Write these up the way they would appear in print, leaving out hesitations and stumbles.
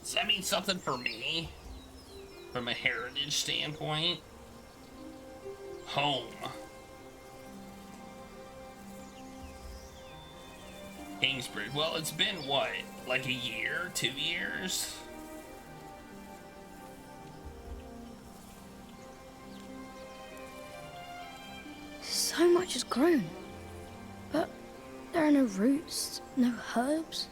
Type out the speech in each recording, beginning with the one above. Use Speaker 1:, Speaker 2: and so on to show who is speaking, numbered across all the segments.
Speaker 1: Does that mean something for me? From a heritage standpoint? Home. Kingsbridge. Well, it's been what? Like a year? 2 years?
Speaker 2: So much has grown. But there are no roots, no herbs.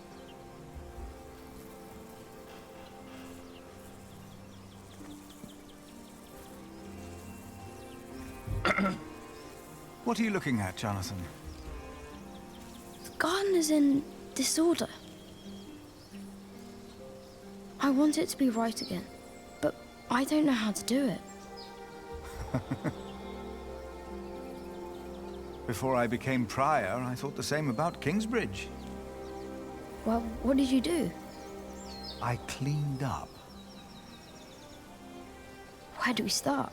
Speaker 3: What are you looking at, Jonathan?
Speaker 2: The garden is in disorder. I want it to be right again, but I don't know how to do it.
Speaker 3: Before I became prior, I thought the same about Kingsbridge.
Speaker 2: Well, what did you do?
Speaker 3: I cleaned up.
Speaker 2: Where do we start?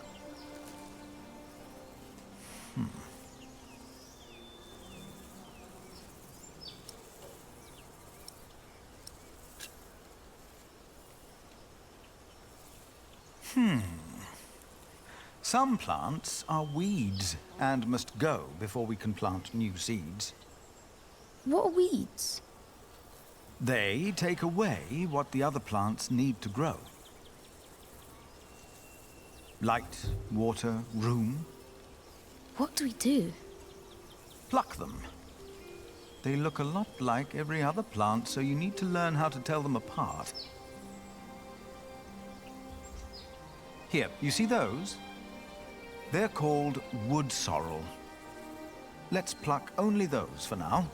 Speaker 3: Some plants are weeds and must go before we can plant new seeds.
Speaker 2: What are weeds?
Speaker 3: They take away what the other plants need to grow. Light, water, room.
Speaker 2: What do we do?
Speaker 3: Pluck them. They look a lot like every other plant, so you need to learn how to tell them apart. Here, you see those? They're called wood sorrel. Let's pluck only those for now.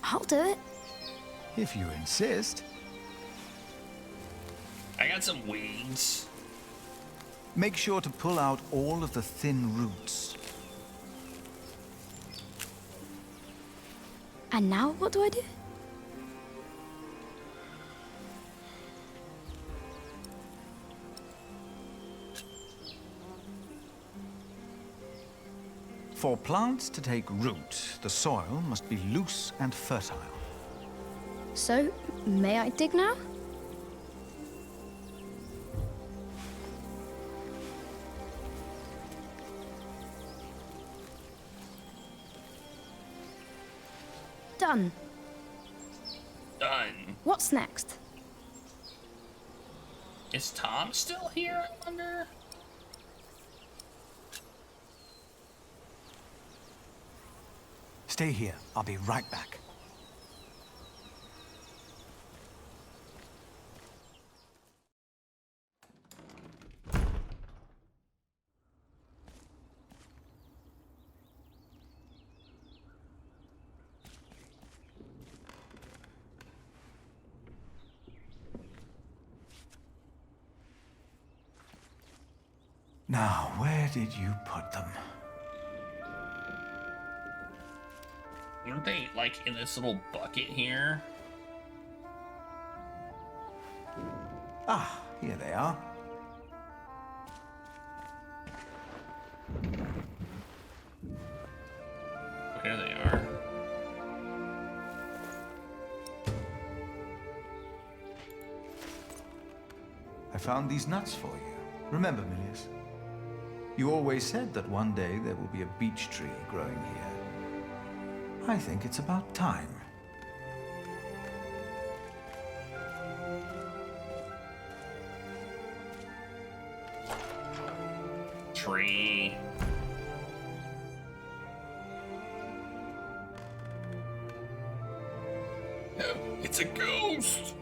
Speaker 2: I'll do it.
Speaker 3: If you insist.
Speaker 1: I got some weeds.
Speaker 3: Make sure to pull out all of the thin roots.
Speaker 2: And now what do I do?
Speaker 3: For plants to take root, the soil must be loose and fertile.
Speaker 2: So, may I dig now? Done.
Speaker 1: Done.
Speaker 2: What's next?
Speaker 1: Is Tom still here, I wonder?
Speaker 3: Stay here. I'll be right back. Now, where did you put them?
Speaker 1: Aren't they, like, in this little bucket here?
Speaker 3: Ah, here they are.
Speaker 1: Here they are.
Speaker 3: I found these nuts for you. Remember, Milius? You always said that one day there will be a beech tree growing here. I think it's about time.
Speaker 1: Tree. No, it's a ghost.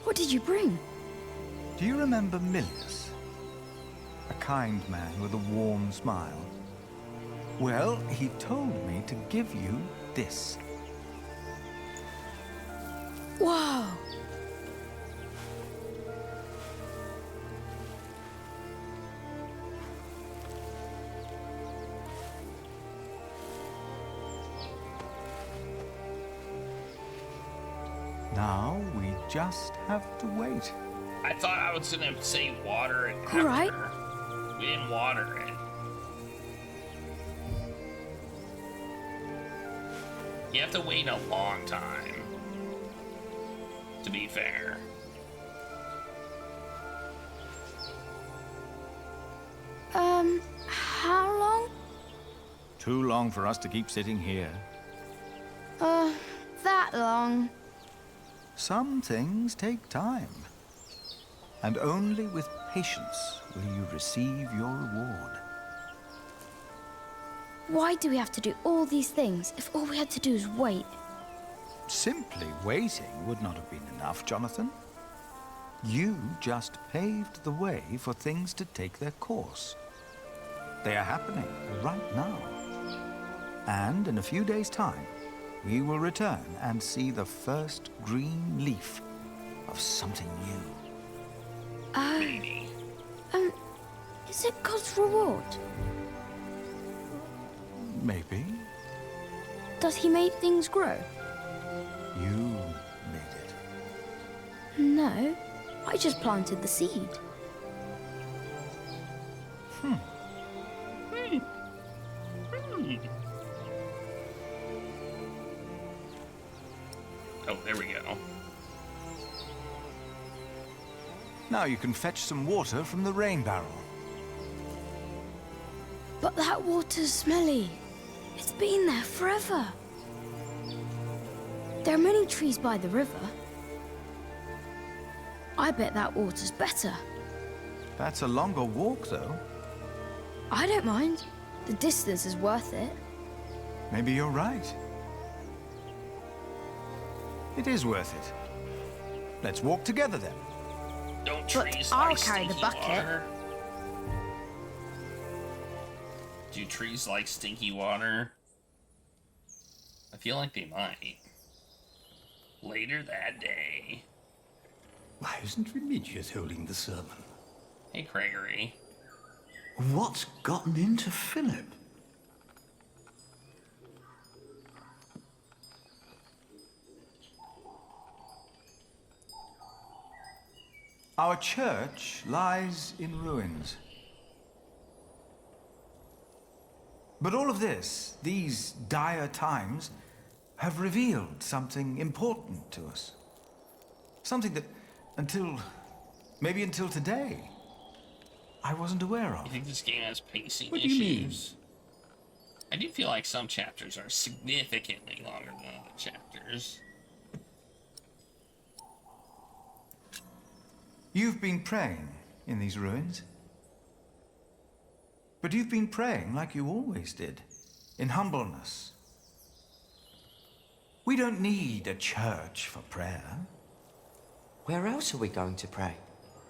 Speaker 2: What did you bring?
Speaker 3: Do you remember Milius? A kind man with a warm smile. Well, he told me to give you this.
Speaker 2: Wow!
Speaker 3: Now we just have to wait.
Speaker 1: I thought I was gonna say water it
Speaker 2: All right.
Speaker 1: after. We didn't water it. You have to wait a long time, to be fair.
Speaker 2: How long?
Speaker 3: Too long for us to keep sitting here.
Speaker 2: That long.
Speaker 3: Some things take time. And only with patience will you receive your reward.
Speaker 2: Why do we have to do all these things if all we had to do is wait?
Speaker 3: Simply waiting would not have been enough, Jonathan. You just paved the way for things to take their course. They are happening right now. And in a few days' time, we will return and see the first green leaf of something new.
Speaker 1: Maybe.
Speaker 2: Is it God's reward?
Speaker 3: Maybe.
Speaker 2: Does he make things grow?
Speaker 3: You made it.
Speaker 2: No, I just planted the seed.
Speaker 1: Oh, there we go.
Speaker 3: Now you can fetch some water from the rain barrel.
Speaker 2: But that water's smelly. It's been there forever. There are many trees by the river. I bet that water's better.
Speaker 3: That's a longer walk, though.
Speaker 2: I don't mind. The distance is worth it.
Speaker 3: Maybe you're right. It is worth it. Let's walk together then.
Speaker 1: Don't
Speaker 2: But
Speaker 1: trees
Speaker 2: I'll
Speaker 1: like
Speaker 2: carry the
Speaker 1: stinky
Speaker 2: bucket.
Speaker 1: water? Do trees like stinky water? I feel like they might. Later that day.
Speaker 4: Why isn't Remigius holding the sermon?
Speaker 1: Hey, Gregory.
Speaker 4: What's gotten into Philip?
Speaker 3: Our church lies in ruins. But all of this, these dire times, have revealed something important to us. Something that, maybe until today, I wasn't aware of.
Speaker 1: You think this game has pacing
Speaker 4: What do
Speaker 1: issues?
Speaker 4: you mean?
Speaker 1: I do feel like some chapters are significantly longer than other chapters.
Speaker 3: You've been praying in these ruins. But you've been praying like you always did, in humbleness. We don't need a church for prayer.
Speaker 5: Where else are we going to pray?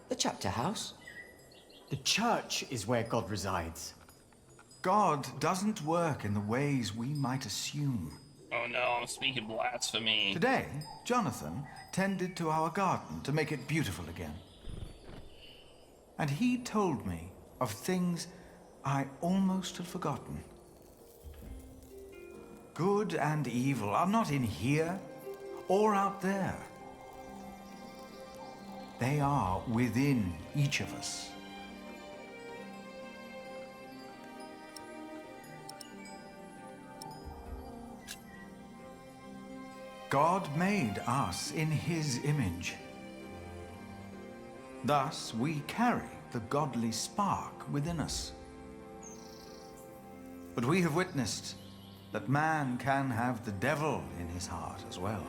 Speaker 5: The chapter house?
Speaker 6: The church is where God resides.
Speaker 3: God doesn't work in the ways we might assume.
Speaker 1: Oh no, I'm speaking blasphemy.
Speaker 3: Today, Jonathan tended to our garden to make it beautiful again. And he told me of things I almost had forgotten. Good and evil are not in here or out there. They are within each of us. God made us in his image. Thus, we carry the godly spark within us. But we have witnessed that man can have the devil in his heart as well.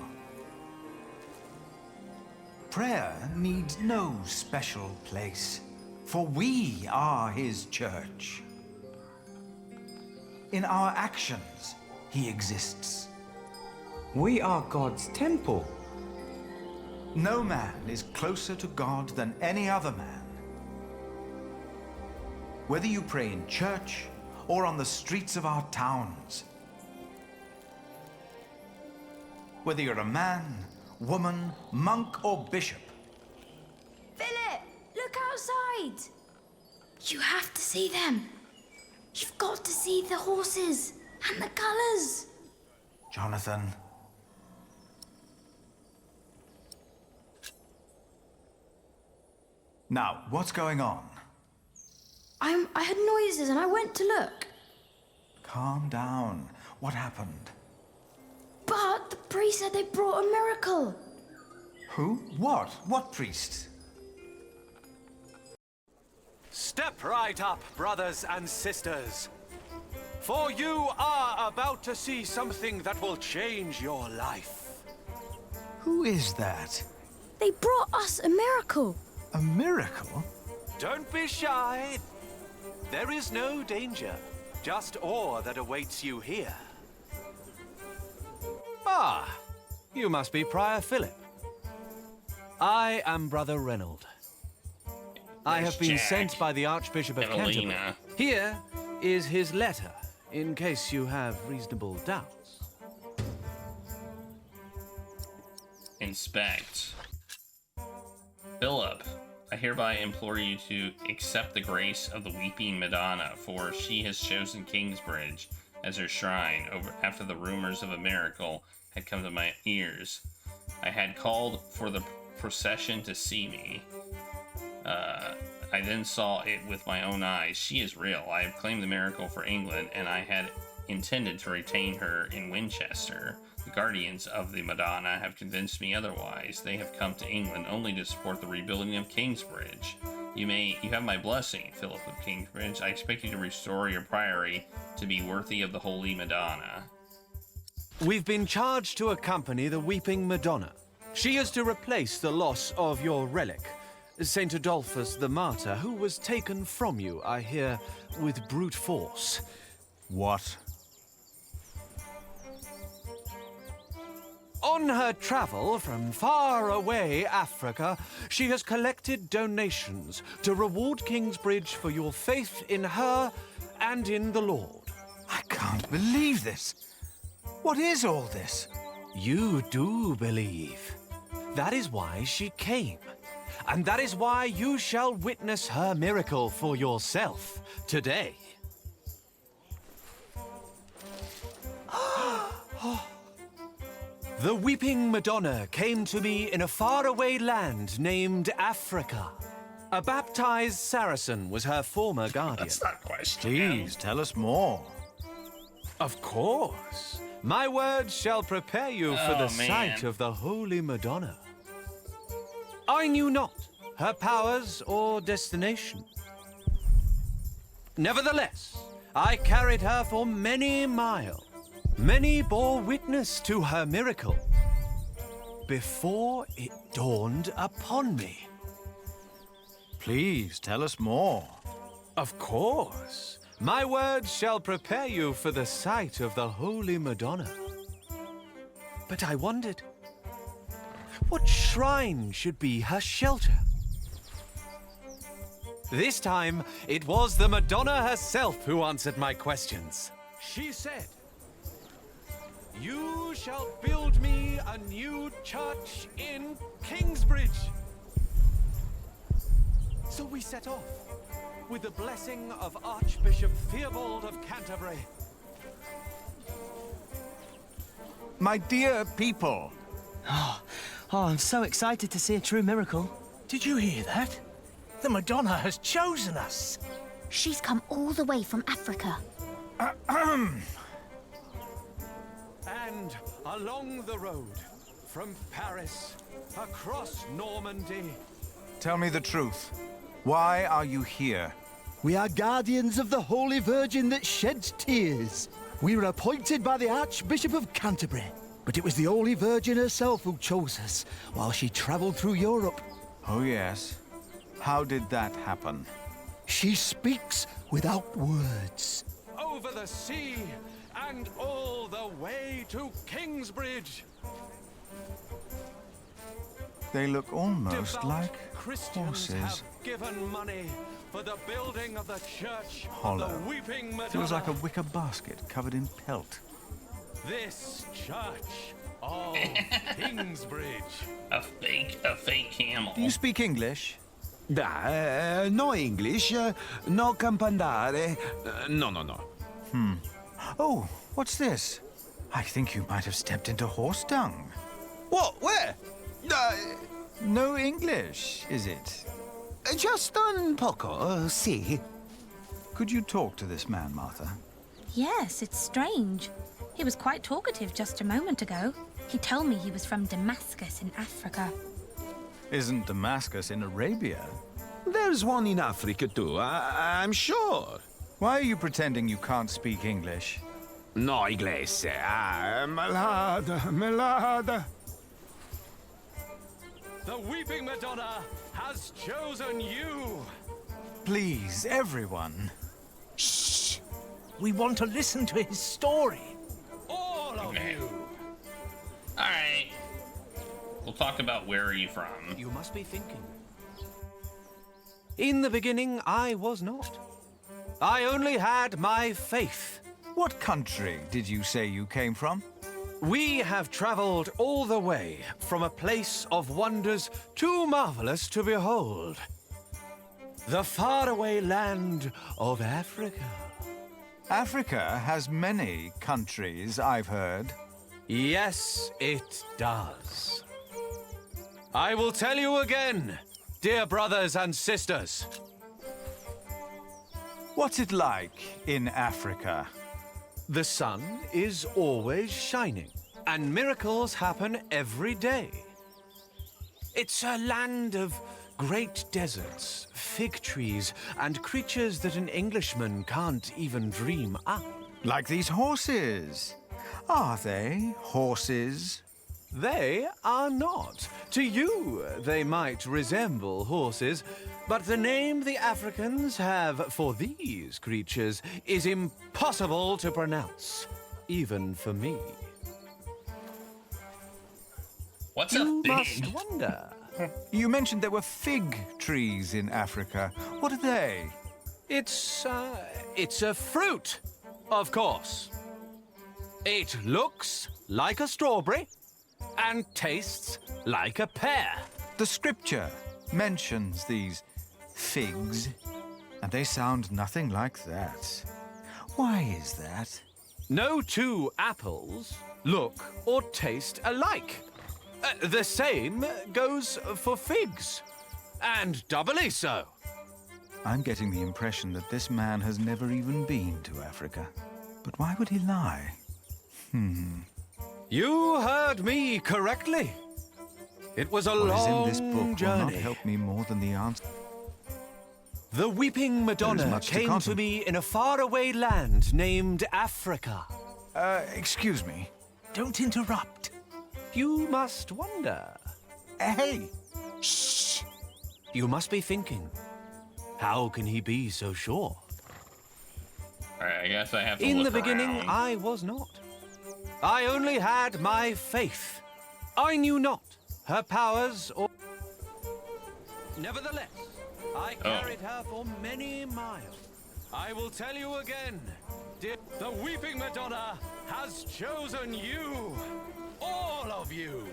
Speaker 3: Prayer needs no special place, for we are his church. In our actions, he exists.
Speaker 5: We are God's temple.
Speaker 3: No man is closer to God than any other man. Whether you pray in church or on the streets of our towns, whether you're a man, woman, monk, or bishop,
Speaker 2: Philip, look outside. You have to see them. You've got to see the horses and the colours.
Speaker 3: Jonathan. Now, what's going on?
Speaker 2: I heard noises and I went to look.
Speaker 3: Calm down. What happened?
Speaker 2: priest said they brought a miracle.
Speaker 3: Who? What? What priest?
Speaker 7: Step right up, brothers and sisters. For you are about to see something that will change your life.
Speaker 3: Who is that?
Speaker 2: They brought us a miracle.
Speaker 3: A miracle?
Speaker 7: Don't be shy. There is no danger, just awe that awaits you here. Ah, you must be Prior Philip. I am Brother Reynold. I have been sent by the Archbishop of Canterbury. Here is his letter, in case you have reasonable doubts.
Speaker 1: Inspect. Philip, I hereby implore you to accept the grace of the Weeping Madonna, for she has chosen Kingsbridge as her shrine after the rumors of a miracle had come to my ears. I had called for the procession to see me. I then saw it with my own eyes. She is real. I have claimed the miracle for England, and I had intended to retain her in Winchester. The guardians of the Madonna have convinced me otherwise. They have come to England only to support the rebuilding of Kingsbridge. You have my blessing, Philip of Kingsbridge. I expect you to restore your priory to be worthy of the Holy Madonna.
Speaker 7: We've been charged to accompany the Weeping Madonna. She is to replace the loss of your relic, Saint Adolphus the Martyr, who was taken from you, I hear, with brute force.
Speaker 3: What?
Speaker 7: On her travel from far away Africa, she has collected donations to reward Kingsbridge for your faith in her and in the Lord.
Speaker 3: I can't believe this. What is all this?
Speaker 7: You do believe. That is why she came. And that is why you shall witness her miracle for yourself today. The Weeping Madonna came to me in a faraway land named Africa. A baptized Saracen was her former guardian.
Speaker 1: That's not question.
Speaker 3: Please tell us more.
Speaker 7: Of course. My words shall prepare you for the sight of the Holy Madonna. I knew not her powers or destination. Nevertheless, I carried her for many miles. Many bore witness to her miracle before it dawned upon me.
Speaker 3: Please tell us more.
Speaker 7: Of course. My words shall prepare you for the sight of the Holy Madonna. But I wondered, what shrine should be her shelter? This time, it was the Madonna herself who answered my questions. She said, "You shall build me a new church in Kingsbridge." So we set off, with the blessing of Archbishop Theobald of Canterbury.
Speaker 3: My dear people.
Speaker 8: Oh, I'm so excited to see a true miracle.
Speaker 9: Did you hear that? The Madonna has chosen us.
Speaker 2: She's come all the way from Africa.
Speaker 7: And along the road, from Paris, across Normandy.
Speaker 3: Tell me the truth. Why are you here?
Speaker 9: We are guardians of the Holy Virgin that sheds tears. We were appointed by the Archbishop of Canterbury, but it was the Holy Virgin herself who chose us while she traveled through Europe.
Speaker 3: Oh, yes. How did that happen?
Speaker 9: She speaks without words.
Speaker 7: Over the sea and all the way to Kingsbridge.
Speaker 3: They look almost
Speaker 7: Devout
Speaker 3: like
Speaker 7: Christians
Speaker 3: horses.
Speaker 7: have given money for the building of the church
Speaker 3: Hollow.
Speaker 7: of the Weeping Madonna.
Speaker 3: Feels like a wicker basket covered in pelt.
Speaker 7: This church of Kingsbridge.
Speaker 1: A fake camel.
Speaker 3: Do you speak English?
Speaker 10: No English, no campandare. No.
Speaker 3: Oh, what's this? I think you might have stepped into horse dung.
Speaker 10: What? Where?
Speaker 3: No English, is it?
Speaker 10: Just un poco, si.
Speaker 3: Could you talk to this man, Martha?
Speaker 11: Yes, it's strange.
Speaker 2: He was quite talkative just a moment ago. He told me he was from Damascus in Africa.
Speaker 3: Isn't Damascus in Arabia?
Speaker 10: There's one in Africa too, I'm sure.
Speaker 3: Why are you pretending you can't speak English?
Speaker 10: No inglese. Malada.
Speaker 7: The Weeping Madonna has chosen you.
Speaker 3: Please, everyone.
Speaker 8: Shh! We want to listen to his story.
Speaker 7: All of you.
Speaker 1: Alright. We'll talk about where are you from.
Speaker 7: You must be thinking. In the beginning, I was not. I only had my faith.
Speaker 3: What country did you say you came from?
Speaker 7: We have traveled all the way from a place of wonders too marvelous to behold. The faraway land of Africa.
Speaker 3: Africa has many countries, I've heard.
Speaker 7: Yes, it does. I will tell you again, dear brothers and sisters.
Speaker 3: What's it like in Africa?
Speaker 7: The sun is always shining, and miracles happen every day. It's a land of great deserts, fig trees, and creatures that an Englishman can't even dream up.
Speaker 3: Like these horses. Are they horses?
Speaker 7: They are not. To you, they might resemble horses, but the name the Africans have for these creatures is impossible to pronounce, even for me.
Speaker 1: What's
Speaker 7: You
Speaker 1: a fig?
Speaker 7: must wonder.
Speaker 3: You mentioned there were fig trees in Africa. What are they?
Speaker 7: It's a fruit, of course. It looks like a strawberry and tastes like a pear.
Speaker 3: The scripture mentions these figs, and they sound nothing like that. Why is that?
Speaker 7: No two apples look or taste alike. The same goes for figs, and doubly so.
Speaker 3: I'm getting the impression that this man has never even been to Africa. But why would he lie?
Speaker 7: You heard me correctly. It was a
Speaker 3: What is in
Speaker 7: long
Speaker 3: this book will not
Speaker 7: journey.
Speaker 3: help me more than the answer.
Speaker 7: The Weeping Madonna
Speaker 3: much to
Speaker 7: came to
Speaker 3: contemplate.
Speaker 7: me in a faraway land named Africa.
Speaker 3: Excuse me.
Speaker 8: Don't interrupt.
Speaker 7: You must wonder.
Speaker 3: Hey!
Speaker 8: Shh!
Speaker 7: You must be thinking, how can he be so sure?
Speaker 1: Alright, I guess I have to
Speaker 7: In
Speaker 1: look
Speaker 7: the beginning,
Speaker 1: around.
Speaker 7: I was not. I only had my faith. I knew not her powers or... Nevertheless, I carried her for many miles. I will tell you again, dear, the Weeping Madonna has chosen you. All of you.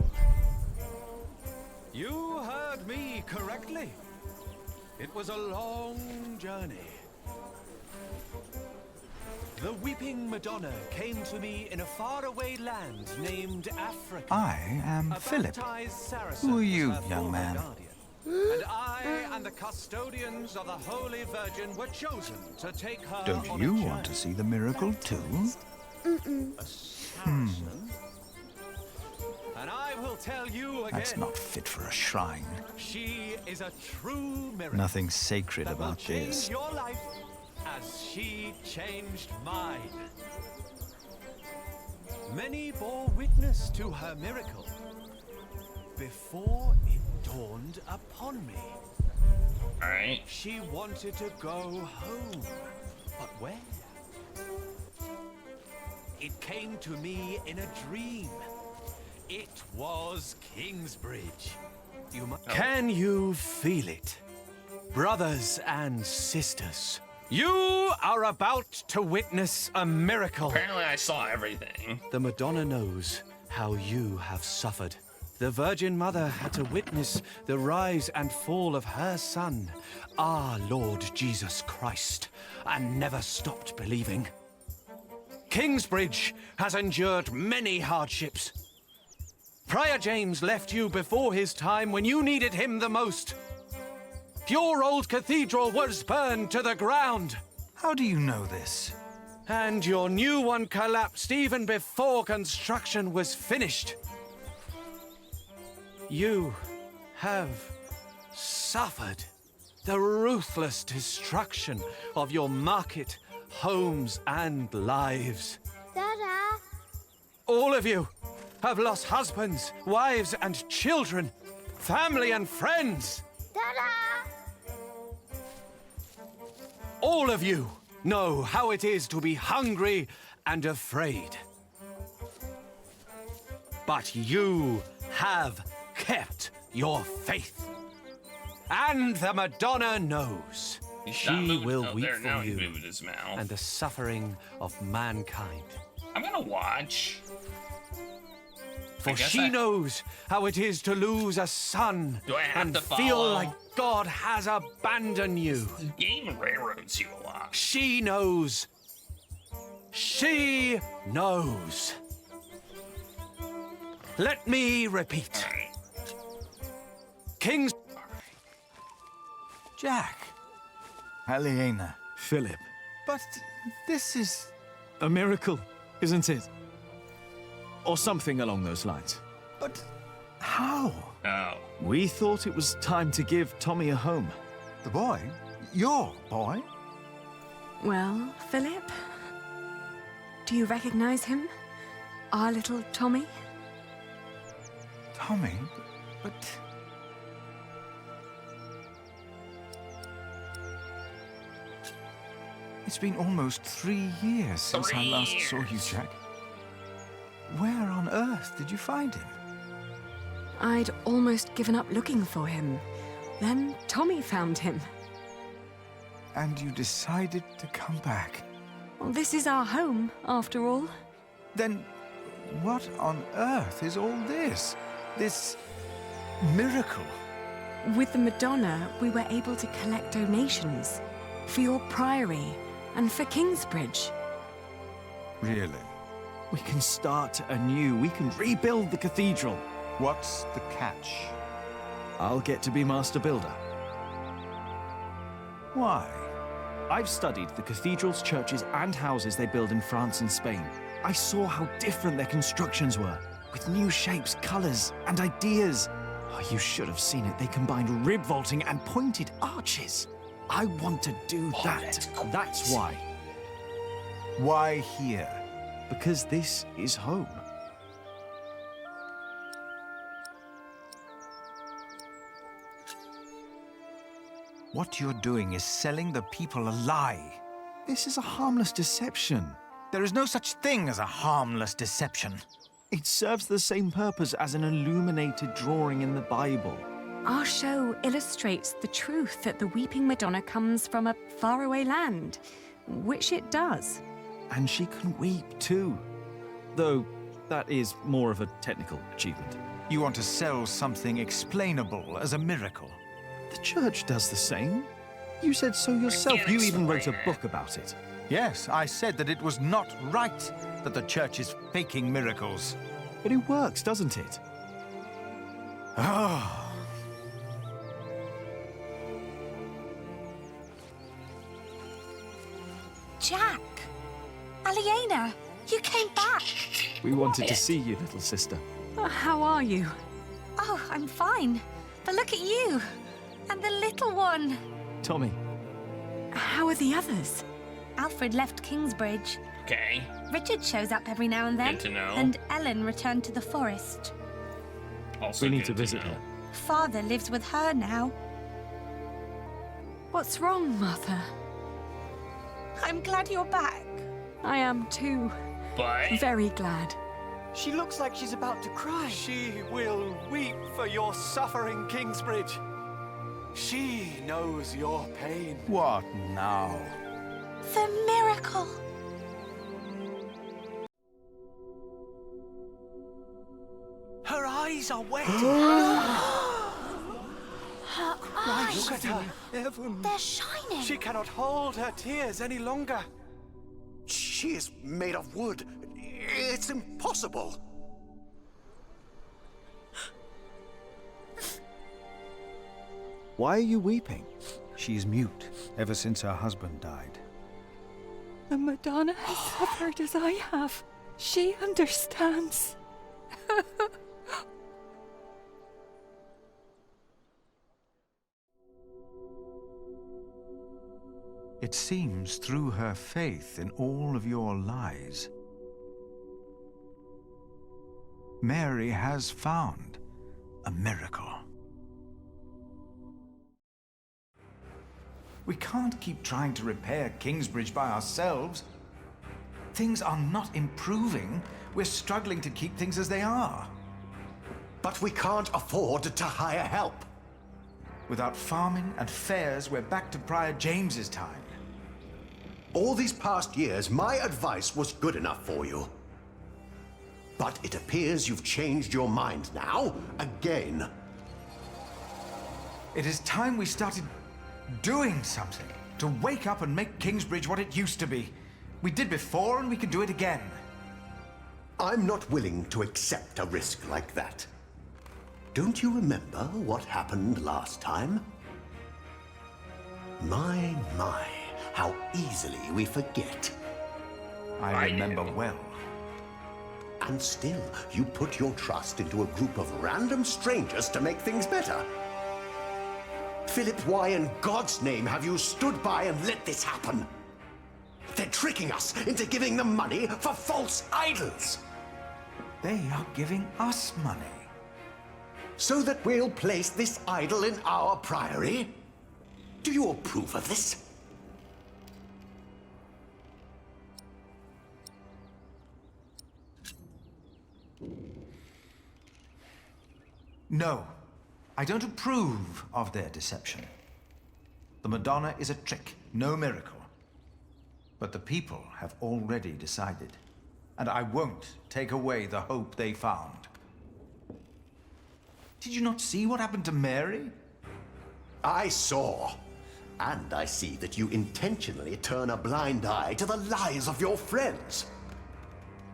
Speaker 7: You heard me correctly. It was a long journey. The Weeping Madonna came to me in a faraway land named Africa.
Speaker 3: I am
Speaker 7: A
Speaker 3: Philip.
Speaker 7: baptized Saracen
Speaker 3: Who are you,
Speaker 7: was her
Speaker 3: young
Speaker 7: former
Speaker 3: man?
Speaker 7: guardian. And I and the custodians of the Holy Virgin were chosen to take her
Speaker 3: Don't
Speaker 7: on
Speaker 3: you
Speaker 7: a
Speaker 3: want to
Speaker 7: journey.
Speaker 3: see the miracle too?
Speaker 7: A Saracen? And I will tell you again,
Speaker 3: That's not fit for a shrine.
Speaker 7: she is a true miracle.
Speaker 3: Nothing sacred
Speaker 7: that will
Speaker 3: about
Speaker 7: change
Speaker 3: this.
Speaker 7: your life as she changed mine. Many bore witness to her miracle before it dawned upon me.
Speaker 1: Alright.
Speaker 7: She wanted to go home, but where? It came to me in a dream. It was Kingsbridge. Can you feel it? Brothers and sisters, you are about to witness a miracle.
Speaker 1: Apparently I saw everything.
Speaker 7: The Madonna knows how you have suffered. The Virgin Mother had to witness the rise and fall of her Son, our Lord Jesus Christ, and never stopped believing. Kingsbridge has endured many hardships. Prior James left you before his time when you needed him the most. Your old cathedral was burned to the ground.
Speaker 3: How do you know this?
Speaker 7: And your new one collapsed even before construction was finished. You have suffered the ruthless destruction of your market, homes, and lives.
Speaker 2: Dada!
Speaker 7: All of you have lost husbands, wives, and children, family and friends.
Speaker 2: Dada!
Speaker 7: All of you know how it is to be hungry and afraid. But you have kept your faith. And the Madonna knows. She will weep for you and the suffering of mankind.
Speaker 1: I'm gonna watch.
Speaker 7: For she knows how it is to lose a son and feel like God has abandoned you.
Speaker 1: The game railroads you a lot.
Speaker 7: She knows. She knows. Let me repeat. King's...
Speaker 3: Jack. Aliena.
Speaker 11: Philip.
Speaker 3: But this is...
Speaker 11: a miracle, isn't it? Or something along those lines.
Speaker 3: But how?
Speaker 1: Oh.
Speaker 11: We thought it was time to give Tommy a home.
Speaker 3: The boy? Your boy?
Speaker 12: Well, Philip? Do you recognize him? Our little Tommy?
Speaker 3: Tommy? But... It's been almost 3 years since I last saw you, Jack. Where on earth did you find him?
Speaker 12: I'd almost given up looking for him. Then Tommy found him.
Speaker 3: And you decided to come back?
Speaker 12: Well, this is our home, after all.
Speaker 3: Then what on earth is all this? This miracle?
Speaker 12: With the Madonna, we were able to collect donations for your priory and for Kingsbridge.
Speaker 3: Really?
Speaker 11: We can start anew. We can rebuild the cathedral.
Speaker 3: What's the catch?
Speaker 11: I'll get to be master builder.
Speaker 3: Why?
Speaker 11: I've studied the cathedrals, churches, and houses they build in France and Spain. I saw how different their constructions were, with new shapes, colors, and ideas. Oh, you should have seen it. They combined rib vaulting and pointed arches. I want to do that. That's why.
Speaker 3: Why here?
Speaker 11: Because this is home.
Speaker 3: What you're doing is selling the people a lie.
Speaker 11: This is a harmless deception.
Speaker 3: There is no such thing as a harmless deception.
Speaker 11: It serves the same purpose as an illuminated drawing in the Bible.
Speaker 12: Our show illustrates the truth that the Weeping Madonna comes from a faraway land, which it does.
Speaker 11: And she can weep too. Though that is more of a technical achievement.
Speaker 3: You want to sell something explainable as a miracle?
Speaker 11: The church does the same. You said so yourself. You even wrote a book about it.
Speaker 3: Yes, I said that it was not right that the church is faking miracles.
Speaker 11: But it works, doesn't it?
Speaker 3: Oh.
Speaker 2: Jack! Aliena! You came back!
Speaker 11: We wanted to see you, little sister.
Speaker 12: How are you?
Speaker 2: Oh, I'm fine. But look at you! And the little one!
Speaker 11: Tommy.
Speaker 12: How are the others?
Speaker 2: Alfred left Kingsbridge.
Speaker 1: Okay.
Speaker 2: Richard shows up every now and then.
Speaker 1: Good to know.
Speaker 2: And Ellen returned to the forest.
Speaker 1: Also
Speaker 11: we need to visit her.
Speaker 2: Father lives with her now.
Speaker 12: What's wrong, Mother?
Speaker 2: I'm glad you're back.
Speaker 12: I am too.
Speaker 1: But...
Speaker 12: very glad.
Speaker 6: She looks like she's about to cry.
Speaker 7: She will weep for your suffering, Kingsbridge. She knows your pain.
Speaker 3: What now?
Speaker 2: The miracle.
Speaker 7: Her eyes are wet.
Speaker 2: Her eyes.
Speaker 7: Look at her.
Speaker 2: They're shining.
Speaker 7: She cannot hold her tears any longer.
Speaker 13: She is made of wood. It's impossible.
Speaker 11: Why are you weeping?
Speaker 3: She is mute ever since her husband died.
Speaker 12: the Madonna has suffered as I have. She understands.
Speaker 3: It seems through her faith in all of your lies, Mary has found a miracle. We can't keep trying to repair Kingsbridge by ourselves. Things are not improving. We're struggling to keep things as they are.
Speaker 13: But we can't afford to hire help.
Speaker 3: Without farming and fairs, we're back to Prior James's time.
Speaker 13: All these past years, my advice was good enough for you. But it appears you've changed your mind now, again.
Speaker 3: It is time we started doing something to wake up and make Kingsbridge what it used to be. We did before, and we can do it again.
Speaker 13: I'm not willing to accept a risk like that. Don't you remember what happened last time? My, how easily we forget.
Speaker 3: I remember well.
Speaker 13: And still, you put your trust into a group of random strangers to make things better. Philip, why in God's name have you stood by and let this happen? They're tricking us into giving them money for false idols.
Speaker 3: They are giving us money.
Speaker 13: So that we'll place this idol in our priory? Do you approve of this?
Speaker 3: No, I don't approve of their deception. The Madonna is a trick, no miracle. But the people have already decided, and I won't take away the hope they found. Did you not see what happened to Mary?
Speaker 13: I saw. And I see that you intentionally turn a blind eye to the lies of your friends.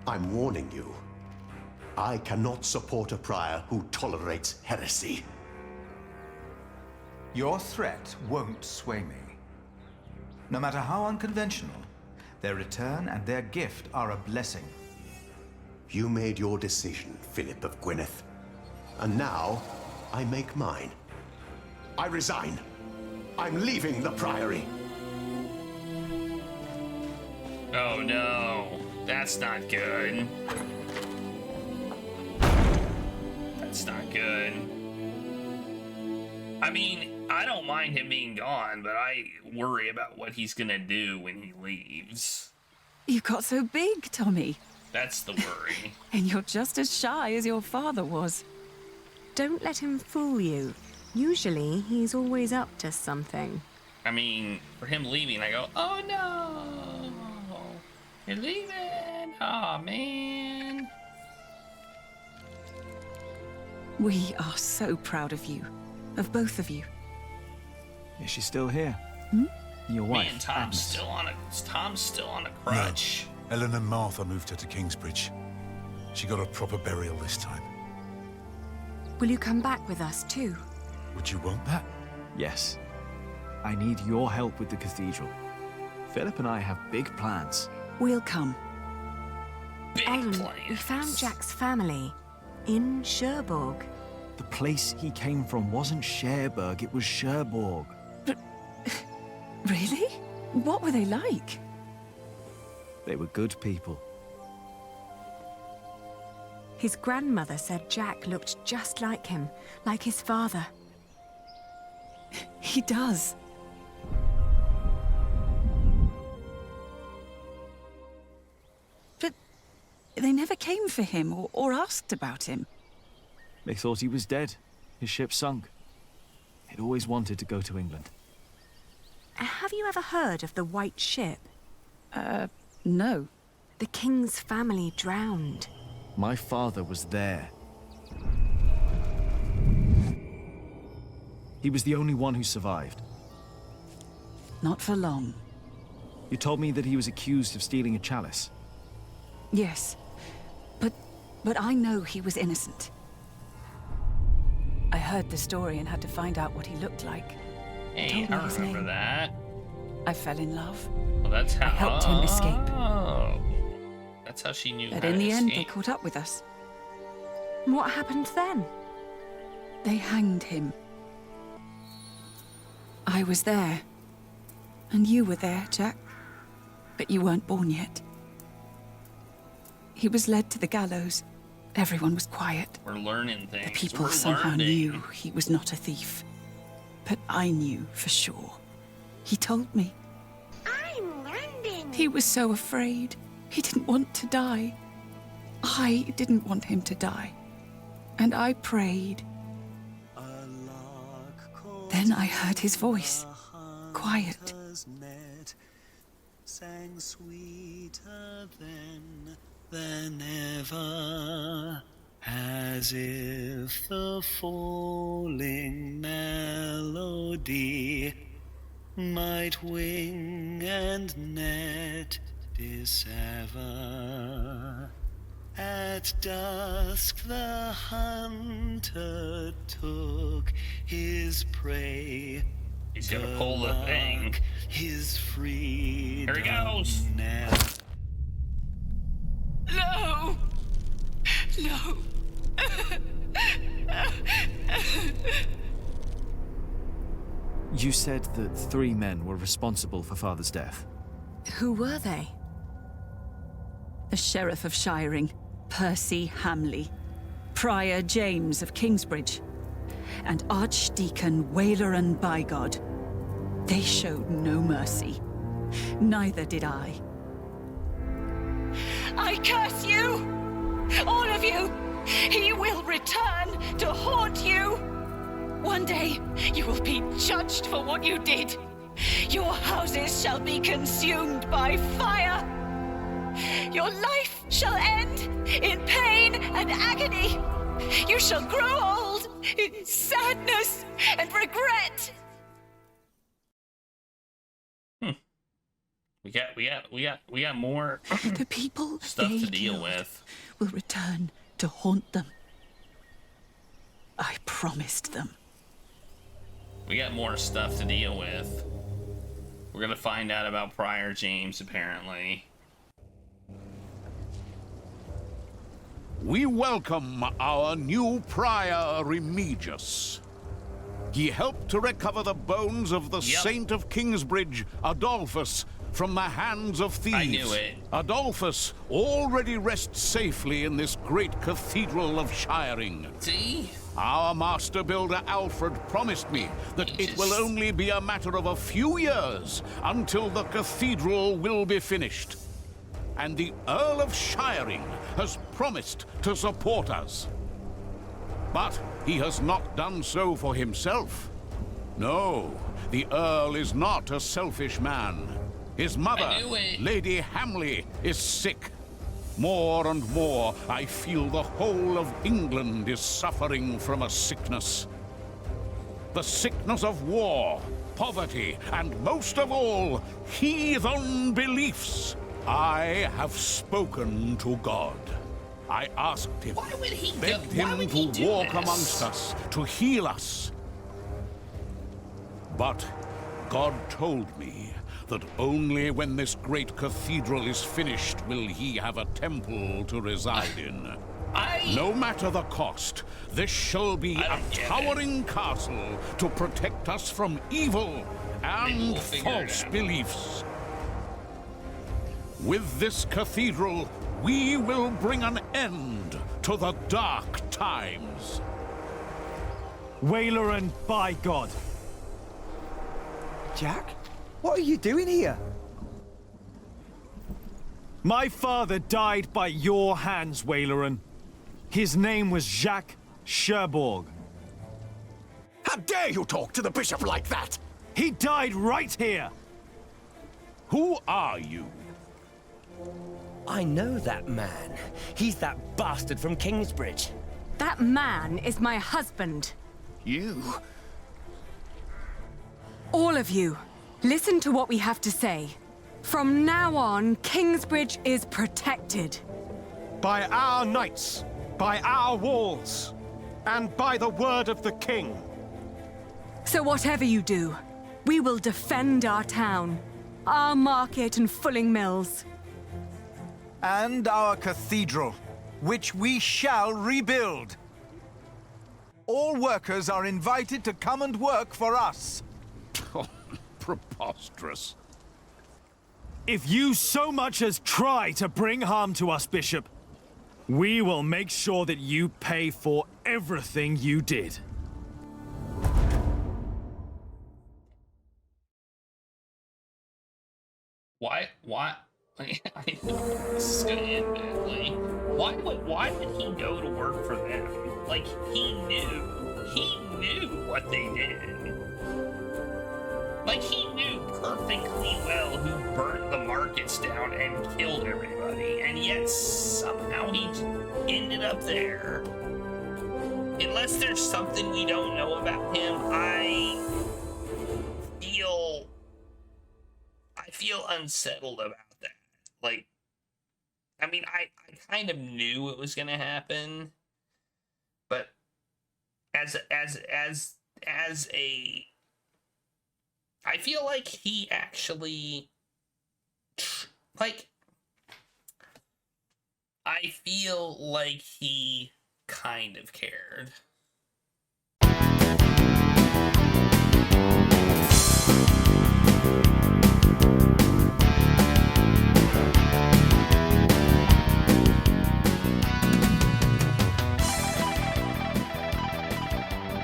Speaker 13: I'm warning you. I cannot support a prior who tolerates heresy.
Speaker 3: Your threat won't sway me. No matter how unconventional, their return and their gift are a blessing.
Speaker 13: You made your decision, Philip of Gwynedd. And now, I make mine. I resign. I'm leaving the Priory.
Speaker 1: Oh no, that's not good. That's not good. I mean, I don't mind him being gone, but I worry about what he's gonna do when he leaves.
Speaker 14: You got so big, Tommy.
Speaker 1: That's the worry.
Speaker 14: And you're just as shy as your father was.
Speaker 12: Don't let him fool you. Usually, he's always up to something.
Speaker 1: I mean, for him leaving, I go, oh no, you're leaving, oh man.
Speaker 14: We are so proud of you, of both of you.
Speaker 11: Is she still here?
Speaker 14: Hmm?
Speaker 11: Your wife,
Speaker 1: Man, Tom's still on a crutch.
Speaker 15: No. Ellen and Martha moved her to Kingsbridge. She got a proper burial this time.
Speaker 12: Will you come back with us too?
Speaker 15: Would you want that?
Speaker 11: Yes. I need your help with the cathedral. Philip and I have big plans.
Speaker 14: We'll come.
Speaker 12: Ellen, we found Jack's family in Cherbourg.
Speaker 11: The place he came from wasn't Cherbourg, it was Cherbourg.
Speaker 14: But... really? What were they like?
Speaker 11: They were good people.
Speaker 12: His grandmother said Jack looked just like him, like his father.
Speaker 14: He does. But they never came for him or asked about him.
Speaker 11: They thought he was dead. His ship sunk. He'd always wanted to go to England.
Speaker 12: Have you ever heard of the White Ship?
Speaker 14: No.
Speaker 12: The king's family drowned.
Speaker 11: My father was there. He was the only one who survived.
Speaker 14: Not for long.
Speaker 11: You told me that he was accused of stealing a chalice.
Speaker 14: Yes. But I know he was innocent. I heard the story and had to find out what he looked like.
Speaker 1: Hey, I remember that.
Speaker 14: I fell in love.
Speaker 1: Well, that's how
Speaker 14: I helped him escape.
Speaker 1: Oh, that's how she knew.
Speaker 14: But
Speaker 1: how
Speaker 14: in
Speaker 1: to
Speaker 14: the end, they
Speaker 1: escape.
Speaker 14: caught up with us.
Speaker 12: What happened then?
Speaker 14: They hanged him. I was there. And you were there, Jack. But you weren't born yet. He was led to the gallows. Everyone was quiet.
Speaker 1: We're learning things.
Speaker 14: The people
Speaker 1: We're
Speaker 14: somehow
Speaker 1: learning.
Speaker 14: knew he was not a thief. But I knew for sure. He told me.
Speaker 16: I'm learning.
Speaker 14: He was so afraid. He didn't want to die. I didn't want him to die. And I prayed. Then I heard his voice. Quiet.
Speaker 17: Sang sweeter than ever, as if the falling melody might wing and net dissever. At dusk the hunter took his prey.
Speaker 1: He's gonna pull the thing.
Speaker 17: His freedom.
Speaker 1: Here he goes.
Speaker 14: No! No!
Speaker 11: You said that 3 men were responsible for Father's death.
Speaker 12: Who were they?
Speaker 14: The Sheriff of Shiring, Percy Hamley, Prior James of Kingsbridge, and Archdeacon Waileran Bygod. They showed no mercy. Neither did I. I curse you! All of you! He will return to haunt you! One day, you will be judged for what you did. Your houses shall be consumed by fire. Your life shall end in pain and agony. You shall grow old in sadness and regret.
Speaker 1: We got more
Speaker 14: The people
Speaker 1: stuff
Speaker 14: they
Speaker 1: to deal
Speaker 14: killed
Speaker 1: with.
Speaker 14: will return to haunt them. I promised them.
Speaker 1: We got more stuff to deal with. We're gonna find out about Prior James, apparently.
Speaker 18: We welcome our new Prior Remigius. He helped to recover the bones of the Saint of Kingsbridge, Adolphus, from the hands of thieves.
Speaker 1: I knew it.
Speaker 18: Adolphus already rests safely in this great cathedral of Shiring.
Speaker 1: See?
Speaker 18: Our master builder Alfred promised me that it will only be a matter of a few years until the cathedral will be finished. And the Earl of Shiring has promised to support us. But he has not done so for himself. No, the Earl is not a selfish man. His mother, Lady Hamley, is sick. More and more, I feel the whole of England is suffering from a sickness. The sickness of war, poverty, and most of all, heathen beliefs. I have spoken to God. I asked him, begged him to walk amongst us, to heal us. But God told me that only when this great cathedral is finished will he have a temple to reside in. No matter the cost, this shall be a towering castle to protect us from evil and false beliefs. With this cathedral, we will bring an end to the dark times.
Speaker 11: Waileran Bygod.
Speaker 8: Jack? What are you doing here?
Speaker 11: My father died by your hands, Waileran. His name was Jacques Cherbourg.
Speaker 13: How dare you talk to the bishop like that?
Speaker 11: He died right here.
Speaker 18: Who are you?
Speaker 19: I know that man. He's that bastard from Kingsbridge.
Speaker 12: That man is my husband.
Speaker 18: You?
Speaker 12: All of you, listen to what we have to say. From now on, Kingsbridge is protected.
Speaker 11: By our knights, by our walls, and by the word of the king.
Speaker 12: So whatever you do, we will defend our town, our market and fulling mills.
Speaker 3: And our cathedral, which we shall rebuild. All workers are invited to come and work for us.
Speaker 18: Preposterous.
Speaker 11: If you so much as try to bring harm to us, Bishop, we will make sure that you pay for everything you did.
Speaker 1: Why? I know this is gonna end badly. Why would he go to work for them? Like, he knew what they did. Like, he knew perfectly well who burnt the markets down and killed everybody, and yet somehow he ended up there. Unless there's something we don't know about him, I feel unsettled about that. Like, I mean, I kind of knew it was gonna happen, but as a I feel like he actually I feel like he kind of cared.